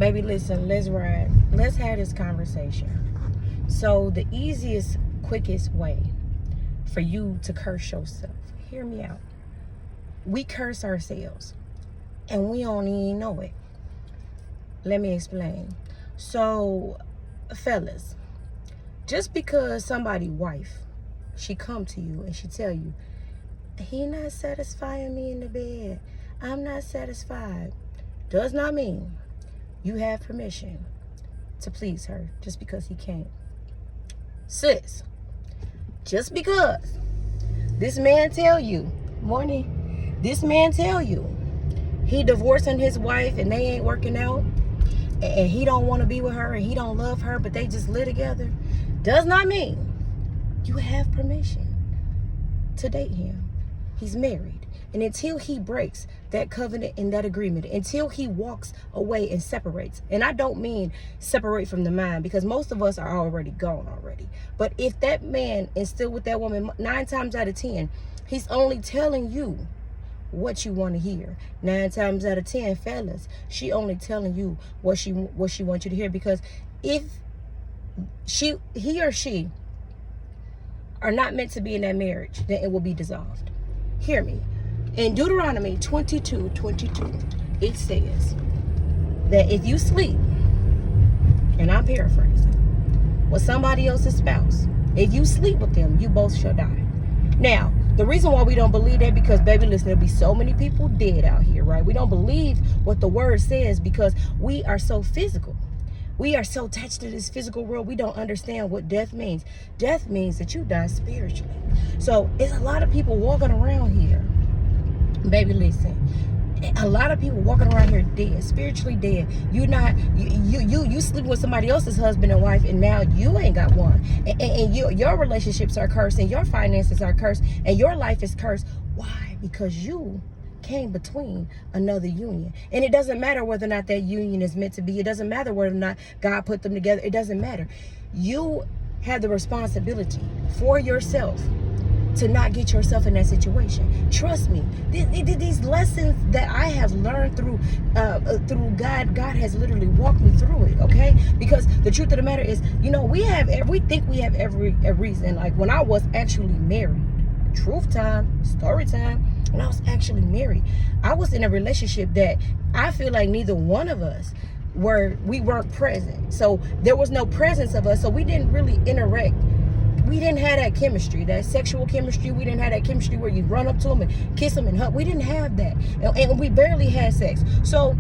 Baby, listen, let's ride. Let's have this conversation. So the easiest, quickest way for you to curse yourself, hear me out. We curse ourselves and we don't even know it. Let me explain. So, fellas, just because somebody's wife, she come to you and she tell you, he not satisfying me in the bed, I'm not satisfied, does not mean you have permission to please her just because he can't. Sis, just because this man tell you, this man tell you he divorcing his wife and they ain't working out, and he don't want to be with her and he don't love her, but they just live together, does not mean you have permission to date him. He's married. And until he breaks that covenant and that agreement, until he walks away and separates, and I don't mean separate from the mind, because most of us are already gone already. But if that man is still with that woman, 9 times out of 10, he's only telling you what you want to hear. 9 times out of 10, fellas, she only telling you what she wants you to hear, because if he or she are not meant to be in that marriage, then it will be dissolved. Hear me. In Deuteronomy 22:22, it says that if you sleep, and I'm paraphrasing, with somebody else's spouse, if you sleep with them, you both shall die. Now, the reason why we don't believe that, because, baby, listen, there'll be so many people dead out here, right? We don't believe what the word says because we are so physical. We are so attached to this physical world, we don't understand what death means. Death means that you die spiritually. So it's a lot of people walking around here. Baby, listen. A lot of people walking around here dead, spiritually dead. You sleep with somebody else's husband and wife, and now you ain't got one. And your relationships are cursed, and your finances are cursed, and your life is cursed. Why? Because you came between another union. And it doesn't matter whether or not that union is meant to be. It doesn't matter whether or not God put them together. It doesn't matter. You have the responsibility for yourself to not get yourself in that situation. Trust me, these lessons that I have learned through God has literally walked me through it, okay? Because the truth of the matter is, we think we have every reason. Like when I was actually married, truth time, story time, when I was actually married, I was in a relationship that I feel like neither one of us we weren't present. So there was no presence of us, so we didn't really interact. We didn't have that chemistry, that sexual chemistry. We didn't have that chemistry where you run up to them and kiss them and hug. We didn't have that. And we barely had sex. So,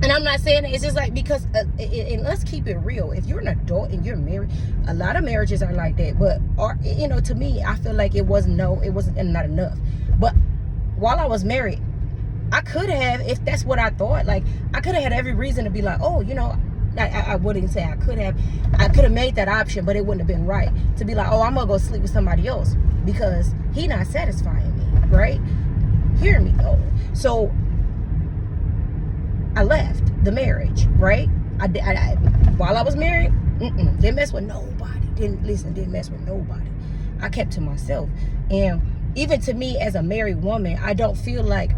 and I'm not saying that, it's just like, because, and let's keep it real. If you're an adult and you're married, a lot of marriages are like that. But, to me, I feel like it wasn't not enough. But while I was married, I could have, if that's what I thought, like, I could have had every reason to be like, oh, I wouldn't say I could have made that option, but it wouldn't have been right to be like, oh, I'm gonna go sleep with somebody else because he not satisfying me, right? Hear me though. So I left the marriage, right? I while I was married, didn't mess with nobody. Didn't mess with nobody. I kept to myself. And even to me as a married woman, I don't feel like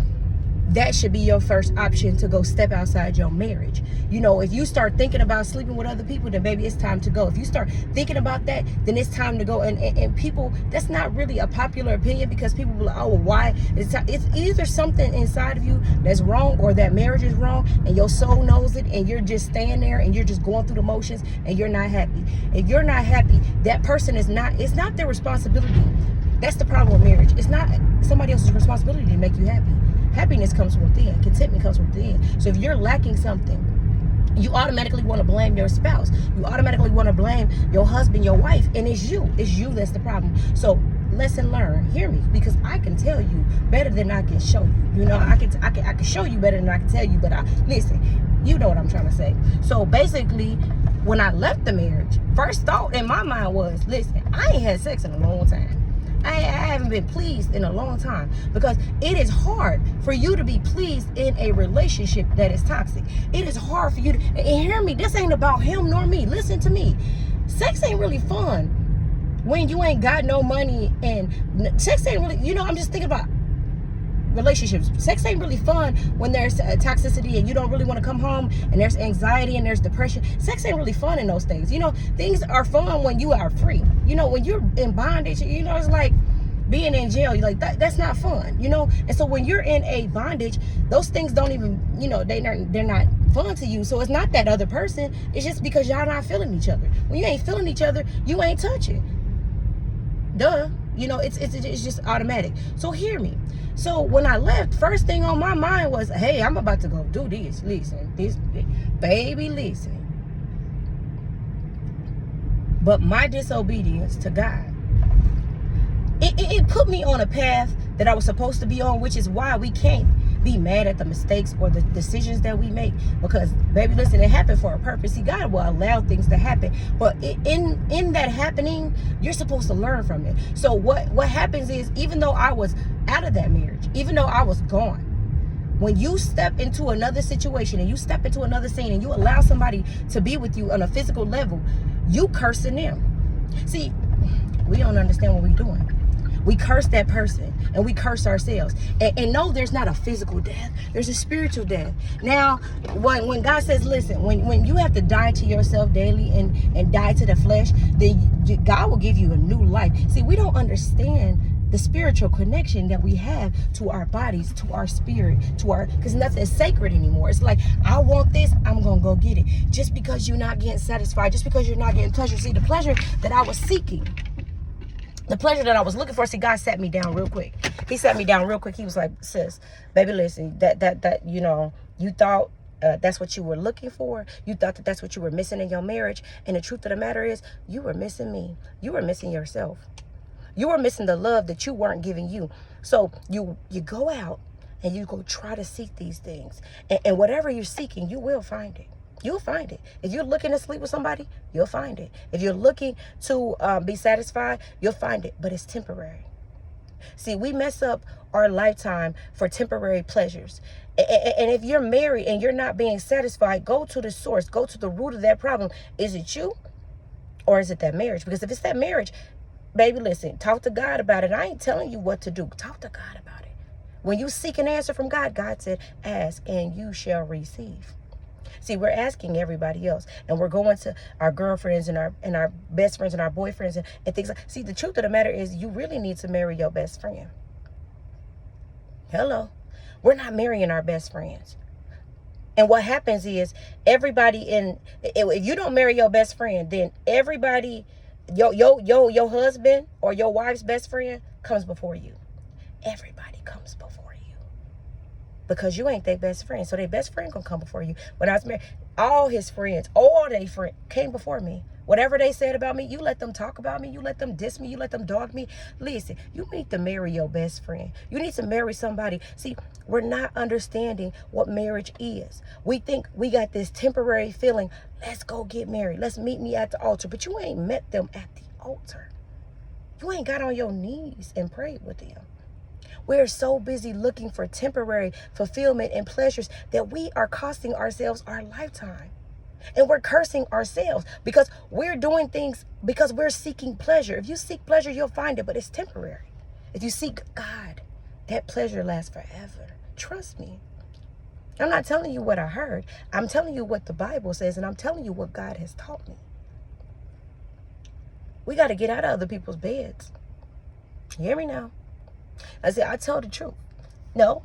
that should be your first option to go step outside your marriage. If you start thinking about sleeping with other people, then baby, it's time to go. If you start thinking about that, then it's time to go. And people, that's not really a popular opinion, because people will like, oh, well, why? It's either something inside of you that's wrong, or that marriage is wrong, and your soul knows it, and you're just staying there and you're just going through the motions and you're not happy. If you're not happy, that person it's not their responsibility. That's the problem with marriage. It's not somebody else's responsibility to make you happy. Happiness comes from within. Contentment comes from within. So if you're lacking something, you automatically want to blame your spouse. You automatically want to blame your husband, your wife, and it's you. It's you that's the problem. So lesson learned. Hear me, because I can tell you better than I can show you. I can show you better than I can tell you. But listen, you know what I'm trying to say. So basically, when I left the marriage, first thought in my mind was, listen, I ain't had sex in a long time. I haven't been pleased in a long time, because it is hard for you to be pleased in a relationship that is toxic. It is hard for you to, and hear me, this ain't about him nor me. Listen to me. Sex ain't really fun when you ain't got no money, and sex ain't really, I'm just thinking about relationships. Sex ain't really fun when there's toxicity and you don't really want to come home, and there's anxiety and there's depression. Sex ain't really fun in those things. You know, things are fun when you are free. You know, when you're in bondage, you know, it's like being in jail. You're like, that's not fun, you know. And so when you're in a bondage, those things don't even, you know, they're not fun to you. So it's not that other person, it's just because y'all not feeling each other. When you ain't feeling each other, you ain't touching. Duh. You know, it's just automatic. So hear me. So when I left, first thing on my mind was, hey, I'm about to go do this. Listen, this, baby, listen. But my disobedience to God, it put me on a path that I was supposed to be on, which is why we can't be mad at the mistakes or the decisions that we make. Because, baby, listen, it happened for a purpose. See, God will allow things to happen. But in that happening, you're supposed to learn from it. So what happens is, even though I was out of that marriage, even though I was gone, when you step into another situation and you step into another scene and you allow somebody to be with you on a physical level, you cursing them. See, we don't understand what we're doing. We curse that person and we curse ourselves. And no, there's not a physical death. There's a spiritual death. Now, when God says, listen, when you have to die to yourself daily and die to the flesh, then God will give you a new life. See, we don't understand the spiritual connection that we have to our bodies, to our spirit, because nothing's sacred anymore. It's like, I want this, I'm going to go get it. Just because you're not getting satisfied, just because you're not getting pleasure. See, the pleasure that I was seeking, the pleasure that I was looking for, see, God sat me down real quick. He sat me down real quick. He was like, sis, baby, listen, that you know, you thought that's what you were looking for. You thought that that's what you were missing in your marriage. And the truth of the matter is, you were missing me. You were missing yourself. You were missing the love that you weren't giving you. So you go out and you go try to seek these things. And whatever you're seeking, you will find it. You'll find it. If you're looking to sleep with somebody, you'll find it. If you're looking to be satisfied, you'll find it. But it's temporary. See, we mess up our lifetime for temporary pleasures. And if you're married and you're not being satisfied, go to the source. Go to the root of that problem. Is it you or is it that marriage? Because if it's that marriage, baby, listen, talk to God about it. I ain't telling you what to do. Talk to God about it. When you seek an answer from God, God said, ask and you shall receive. See, we're asking everybody else, and we're going to our girlfriends and our best friends and our boyfriends and things like. See, the truth of the matter is, you really need to marry your best friend. Hello, we're not marrying our best friends. And what happens is, everybody if you don't marry your best friend, then everybody, your husband or your wife's best friend comes before you. Everybody comes before you. Because you ain't their best friend. So their best friend gonna come before you. When I was married, all his friends, all their friends came before me. Whatever they said about me, you let them talk about me. You let them diss me. You let them dog me. Listen, you need to marry your best friend. You need to marry somebody. See, we're not understanding what marriage is. We think we got this temporary feeling. Let's go get married. Let's meet me at the altar. But you ain't met them at the altar. You ain't got on your knees and prayed with them. We're so busy looking for temporary fulfillment and pleasures that we are costing ourselves our lifetime. And we're cursing ourselves because we're doing things because we're seeking pleasure. If you seek pleasure, you'll find it, but it's temporary. If you seek God, that pleasure lasts forever. Trust me. I'm not telling you what I heard. I'm telling you what the Bible says, and I'm telling you what God has taught me. We got to get out of other people's beds. You hear me now? I said, I tell the truth. No,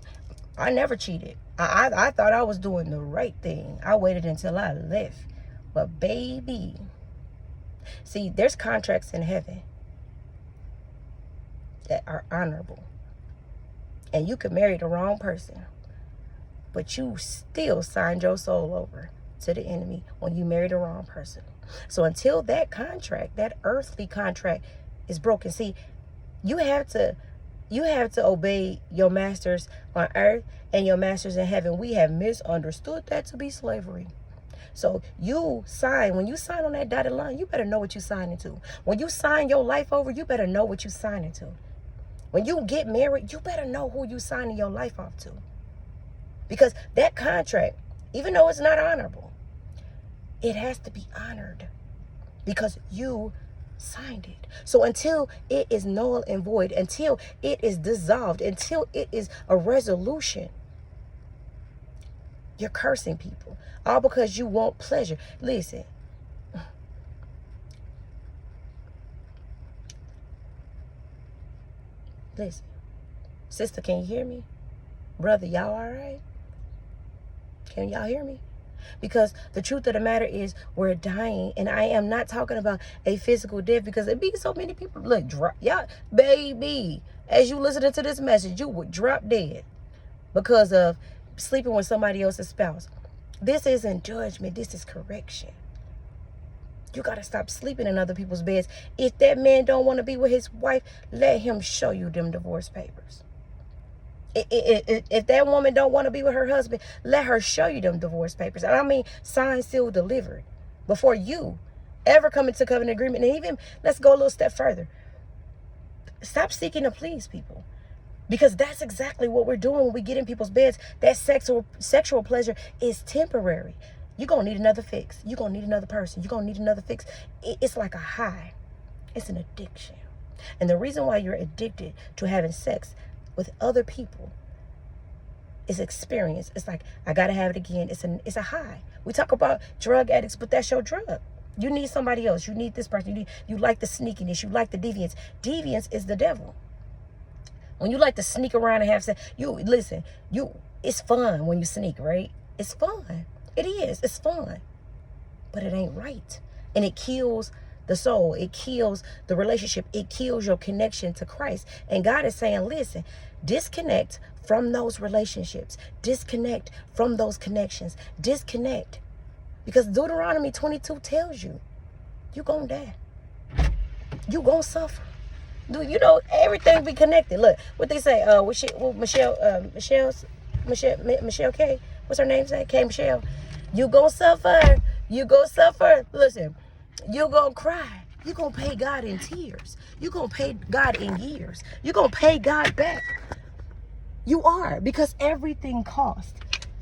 I never cheated. I thought I was doing the right thing. I waited until I left. But baby, see, there's contracts in heaven that are honorable. And you could marry the wrong person, but you still signed your soul over to the enemy when you marry the wrong person. So until that contract, that earthly contract is broken, see, you have to obey your masters on earth and your masters in heaven. We have misunderstood that to be slavery. So when you sign on that dotted line, you better know what you're signing to. When you sign your life over, you better know what you're signing to. When you get married, you better know who you're signing your life off to. Because that contract, even though it's not honorable, it has to be honored. Because you signed it. So until it is null and void, until it is dissolved, until it is a resolution, you're cursing people. All because you want pleasure. Listen. Listen. Sister, can you hear me? Brother, y'all all right? Can y'all hear me? Because the truth of the matter is we're dying, and I am not talking about a physical death, because it be so many people. Look, drop, y'all, baby, as you listening to this message, you would drop dead because of sleeping with somebody else's spouse. This isn't judgment. This is correction. You got to stop sleeping in other people's beds. If that man don't want to be with his wife, let him show you them divorce papers. If that woman don't want to be with her husband, let her show you them divorce papers. And I mean, signed, sealed, delivered, before you ever come into covenant agreement. And even, let's go a little step further. Stop seeking to please people, because that's exactly what we're doing when we get in people's beds. That sexual pleasure is temporary. You're going to need another fix. You're going to need another person. You're going to need another fix. It's like a high. It's an addiction. And the reason why you're addicted to having sex with other people is experience. It's like, I gotta have it again. It's a high. We talk about drug addicts, but that's your drug. You need somebody else. You need this person. You like the sneakiness. You like the deviance. Deviance is the devil. When you like to sneak around and have sex, it's fun when you sneak, right? It's fun. It is. It's fun. But it ain't right. And it kills the soul. It kills the relationship. It kills your connection to Christ. And God is saying, listen, disconnect from those relationships. Disconnect from those connections. Disconnect. Because Deuteronomy 22 tells you, you're going to die. You're going to suffer. You know, everything be connected. Look, what they say, Michelle K. What's her name say? K. Michelle. You going to suffer. You going to suffer. Listen. You're going to cry. You're going to pay God in tears. You're going to pay God in years. You're going to pay God back. You are, because everything costs.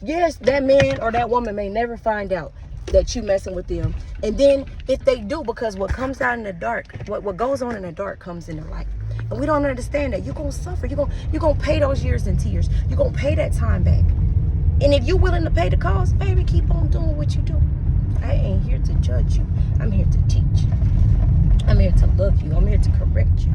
Yes, that man or that woman may never find out that you messing with them. And then if they do, because what comes out in the dark, what goes on in the dark comes in the light. And we don't understand that. You're going to suffer. You're going to pay those years in tears. You're going to pay that time back. And if you're willing to pay the cost, baby, keep on doing what you do. I ain't here to judge you. I'm here to teach. I'm here to love you. I'm here to correct you.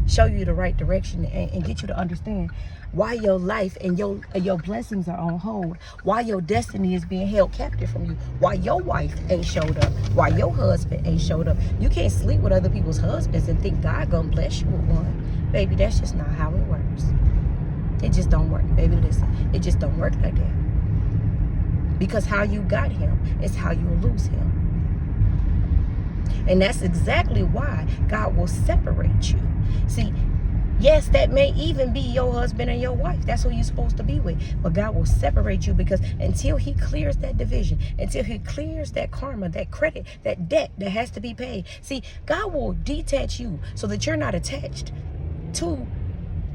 Show you the right direction and get you to understand why your life and your blessings are on hold. Why your destiny is being held captive from you. Why your wife ain't showed up. Why your husband ain't showed up. You can't sleep with other people's husbands and think God gonna bless you with one. Baby, that's just not how it works. It just don't work. Baby, listen. It just don't work like that. Because how you got him is how you will lose him. And that's exactly why God will separate you. See, yes, that may even be your husband and your wife. That's who you're supposed to be with. But God will separate you, because until he clears that division, until he clears that karma, that credit, that debt that has to be paid. See, God will detach you so that you're not attached to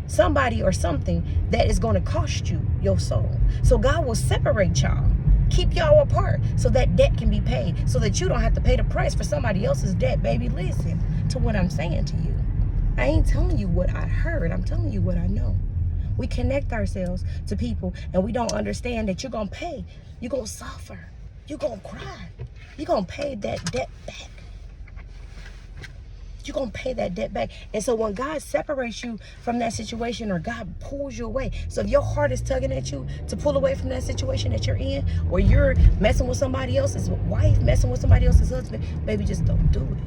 somebody or something that is going to cost you your soul. So God will separate y'all. Keep y'all apart so that debt can be paid, so that you don't have to pay the price for somebody else's debt. Baby, listen to what I'm saying to you. I ain't telling you what I heard. I'm telling you what I know. We connect ourselves to people and we don't understand that you're going to pay. You're going to suffer. You're going to cry. You're going to pay that debt back. You're going to pay that debt back. And so when God separates you from that situation, or God pulls you away, so if your heart is tugging at you to pull away from that situation that you're in, or you're messing with somebody else's wife, messing with somebody else's husband, baby, just don't do it.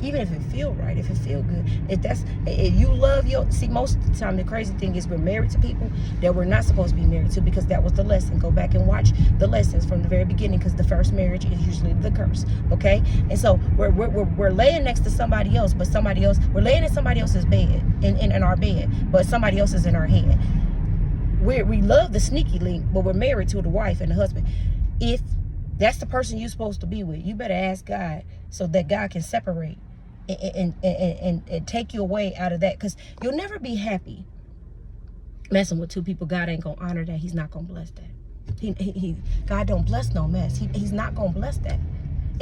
Even if it feel right, if it feel good, if you love see, most of the time the crazy thing is we're married to people that we're not supposed to be married to, because that was the lesson. Go back and watch the lessons from the very beginning, because the first marriage is usually the curse. Okay, and so we're laying next to somebody else, but we're laying in somebody else's bed, in our bed, but somebody else is in our head. We love the sneaky link, but we're married to the wife and the husband. If that's the person you're supposed to be with, you better ask God so that God can separate and take you away out of that, because you'll never be happy messing with two people. God ain't gonna honor that. He's not gonna bless that. God don't bless no mess. He's not gonna bless that.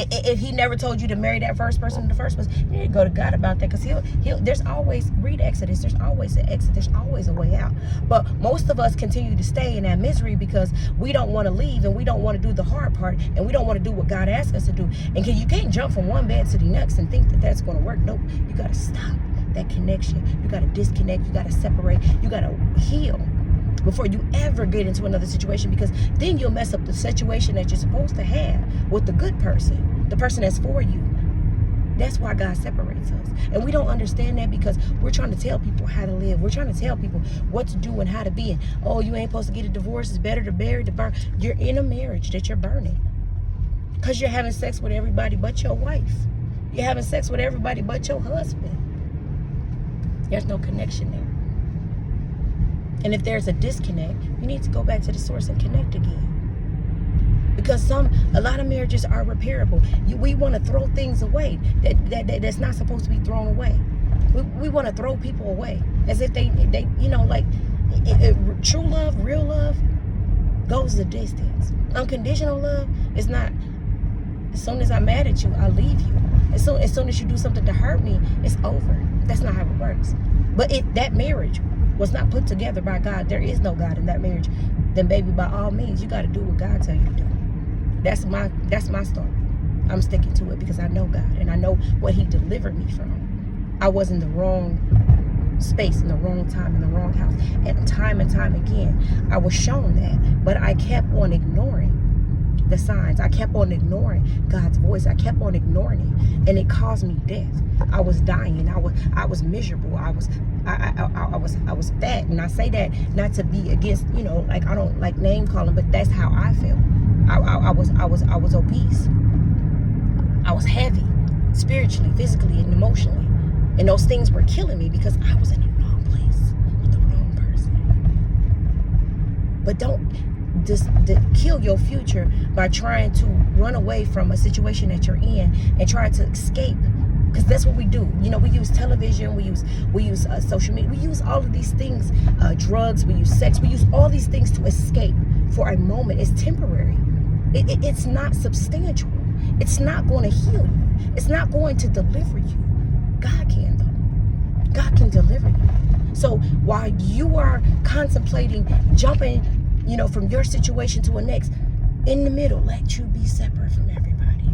If he never told you to marry that first person in the first place, you need to go to God about that, because he'll there's always, read Exodus, there's always an exit, there's always a way out. But most of us continue to stay in that misery because we don't want to leave, and we don't want to do the hard part, and we don't want to do what God asked us to do. And you can't jump from one bed to the next and think that that's going to work. Nope, you got to stop that connection. You got to disconnect, you got to separate, you got to heal before you ever get into another situation, because then you'll mess up the situation that you're supposed to have with the good person, the person that's for you. That's why God separates us. And we don't understand that, because we're trying to tell people how to live. We're trying to tell people what to do and how to be. And, oh, you ain't supposed to get a divorce. It's better to bury to burn. You're in a marriage that you're burning because you're having sex with everybody but your wife. You're having sex with everybody but your husband. There's no connection there. And if there's a disconnect, you need to go back to the source and connect again. Because a lot of marriages are repairable. We want to throw things away that's not supposed to be thrown away. We want to throw people away as if they like true love, real love goes the distance. Unconditional love is not. As soon as I'm mad at you, I'll leave you. As soon as you do something to hurt me, it's over. That's not how it works. But if that marriage was not put together by God, there is no God in that marriage, then baby, by all means, you got to do what God tell you to do. That's my story. I'm sticking to it because I know God, and I know what he delivered me from. I was in the wrong space, in the wrong time, in the wrong house, and time again I was shown that, but I kept on ignoring the signs. I kept on ignoring God's voice. I kept on ignoring it, and it caused me death. I was dying. I was miserable. I was fat, and I say that not to be against, like, I don't like name calling, but that's how I felt. I was obese. I was heavy, spiritually, physically, and emotionally, and those things were killing me because I was in the wrong place with the wrong person. But don't just kill your future by trying to run away from a situation that you're in and try to escape, because that's what we do. We use television, we use social media, we use all of these things, drugs, we use sex, we use all these things to escape for a moment. It's temporary. It's not substantial. It's not going to heal you. It's not going to deliver you. God can, though. God can deliver you. So while you are contemplating jumping from your situation to a next, in the middle, let you be separate from everybody.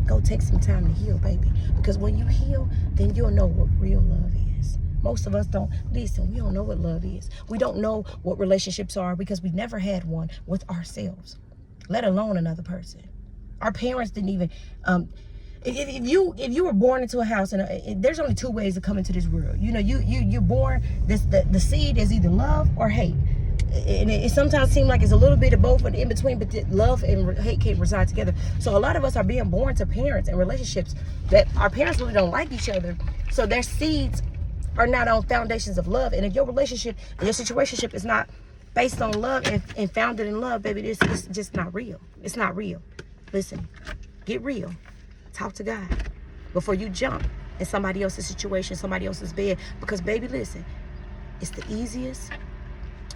Go take some time to heal, baby. Because when you heal, then you'll know what real love is. Most of us don't. Listen, we don't know what love is. We don't know what relationships are because we never had one with ourselves, let alone another person. Our parents didn't even, if you were born into a house, and there's only two ways to come into this world. You're born, the seed is either love or hate. And it sometimes seems like it's a little bit of both, but in between, but love and hate can't reside together. So a lot of us are being born to parents and relationships that our parents really don't like each other. So their seeds are not on foundations of love. And if your relationship and your situationship is not based on love and founded in love, baby, it's just not real. It's not real. Listen, get real. Talk to God before you jump in somebody else's situation, somebody else's bed. Because, baby, listen, it's the easiest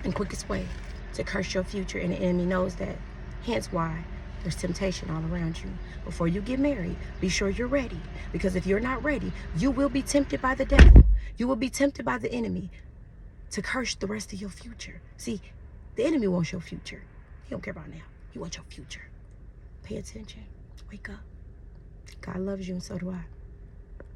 and quickest way to curse your future, and the enemy knows that. Hence why there's temptation all around you. Before you get married, be sure you're ready. Because if you're not ready, you will be tempted by the devil. You will be tempted by the enemy to curse the rest of your future. See, the enemy wants your future. He don't care about now. He wants your future. Pay attention. Wake up. God loves you, and so do I.